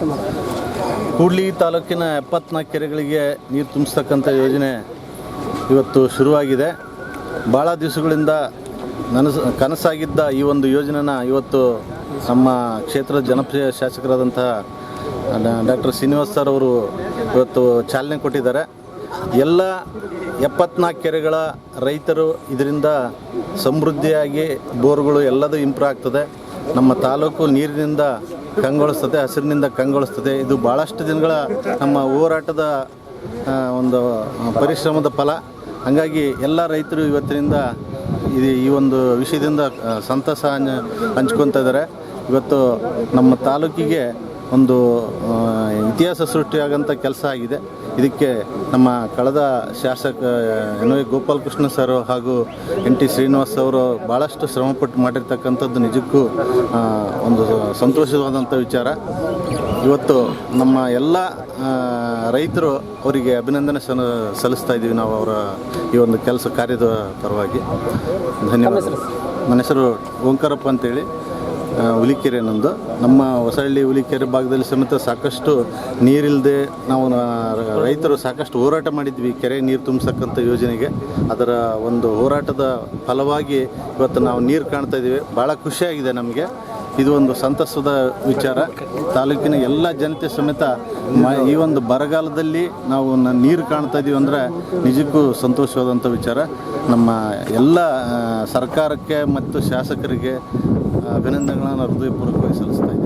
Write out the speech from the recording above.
ವ್ಯವಸ್ಥೆ ಮಾಡ್ತಾರೆ. ಕೂಡ್ಲಿ ತಾಲೂಕಿನ 74 ಕೆರೆಗಳಿಗೆ ನೀರು ತುಂಬಿಸ್ತಕ್ಕಂಥ ಯೋಜನೆ ಇವತ್ತು ಶುರುವಾಗಿದೆ. ಭಾಳ ದಿವಸಗಳಿಂದ ಕನಸಾಗಿದ್ದ ಈ ಒಂದು ಯೋಜನೆನ ಇವತ್ತು ನಮ್ಮ ಕ್ಷೇತ್ರದ ಜನಪ್ರಿಯ ಶಾಸಕರಾದಂಥ ಡಾಕ್ಟರ್ ಶ್ರೀನಿವಾಸ್ ಸರ್ ಅವರು ಇವತ್ತು ಚಾಲನೆ ಕೊಟ್ಟಿದ್ದಾರೆ. ಎಲ್ಲ 74 ಕೆರೆಗಳ ರೈತರು ಇದರಿಂದ ಸಮೃದ್ಧಿಯಾಗಿ ಬೋರ್ಗಳು ಎಲ್ಲದೂ ಇಂಪ್ರೂವ್ ಆಗ್ತದೆ. ನಮ್ಮ ತಾಲೂಕು ನೀರಿನಿಂದ ಕಂಗೊಳಿಸ್ತದೆ, ಹಸಿರಿನಿಂದ ಕಂಗೊಳಿಸ್ತದೆ. ಇದು ಭಾಳಷ್ಟು ದಿನಗಳ ನಮ್ಮ ಹೋರಾಟದ ಒಂದು ಪರಿಶ್ರಮದ ಫಲ. ಹಾಗಾಗಿ ಎಲ್ಲ ರೈತರು ಇವತ್ತಿನಿಂದ ಈ ಒಂದು ವಿಷಯದಿಂದ ಸಂತಸ ಹಂಚ್ಕೊತಾ ಇದ್ದಾರೆ. ಇವತ್ತು ನಮ್ಮ ತಾಲೂಕಿಗೆ ಒಂದು ಇತಿಹಾಸ ಸೃಷ್ಟಿಯಾಗಂಥ ಕೆಲಸ ಆಗಿದೆ. ಇದಕ್ಕೆ ನಮ್ಮ ಕಳೆದ ಶಾಸಕ ಎನ್.ವೈ. ಗೋಪಾಲಕೃಷ್ಣ ಸರ್ ಹಾಗೂ NT ಶ್ರೀನಿವಾಸ್ ಅವರು ಭಾಳಷ್ಟು ಶ್ರಮಪಟ್ಟು ಮಾಡಿರ್ತಕ್ಕಂಥದ್ದು ನಿಜಕ್ಕೂ ಒಂದು ಸಂತೋಷವಾದಂಥ ವಿಚಾರ. ಇವತ್ತು ನಮ್ಮ ಎಲ್ಲ ರೈತರು ಅವರಿಗೆ ಅಭಿನಂದನೆ ಸಲ್ಲಿಸ್ತಾ ಇದ್ದೀವಿ ನಾವು ಅವರ ಈ ಒಂದು ಕೆಲಸ ಕಾರ್ಯದ ಪರವಾಗಿ. ಧನ್ಯವಾದ. ನನ್ನ ಹೆಸರು ಓಂಕಾರಪ್ಪ ಅಂತೇಳಿ, ಹುಲಿಕೆರೆ ನಂದು. ನಮ್ಮ ಹೊಸಹಳ್ಳಿ ಹುಲಿಕೆರೆ ಭಾಗದಲ್ಲಿ ಸಮೇತ ಸಾಕಷ್ಟು ನೀರಿಲ್ಲದೆ ನಾವು ರೈತರು ಸಾಕಷ್ಟು ಹೋರಾಟ ಮಾಡಿದ್ವಿ ಕೆರೆ ನೀರು ತುಂಬಿಸಕ್ಕಂಥ ಯೋಜನೆಗೆ. ಅದರ ಒಂದು ಹೋರಾಟದ ಫಲವಾಗಿ ಇವತ್ತು ನಾವು ನೀರು ಕಾಣ್ತಾ ಇದ್ದೀವಿ. ಭಾಳ ಖುಷಿಯಾಗಿದೆ ನಮಗೆ. ಇದು ಒಂದು ಸಂತಸದ ವಿಚಾರ. ತಾಲೂಕಿನ ಎಲ್ಲ ಜನತೆ ಸಮೇತ ಈ ಒಂದು ಬರಗಾಲದಲ್ಲಿ ನಾವು ನೀರು ಕಾಣ್ತಾ ಇದ್ದೀವಿ ಅಂದರೆ ನಿಜಕ್ಕೂ ಸಂತೋಷವಾದಂಥ ವಿಚಾರ. ನಮ್ಮ ಎಲ್ಲ ಸರ್ಕಾರಕ್ಕೆ ಮತ್ತು ಶಾಸಕರಿಗೆ ಅಭಿನಂದನೆಗಳನ್ನು ಹೃದಯಪೂರ್ವಕವಾಗಿ ಸಲ್ಲಿಸ್ತಾ ಇದ್ದೀನಿ.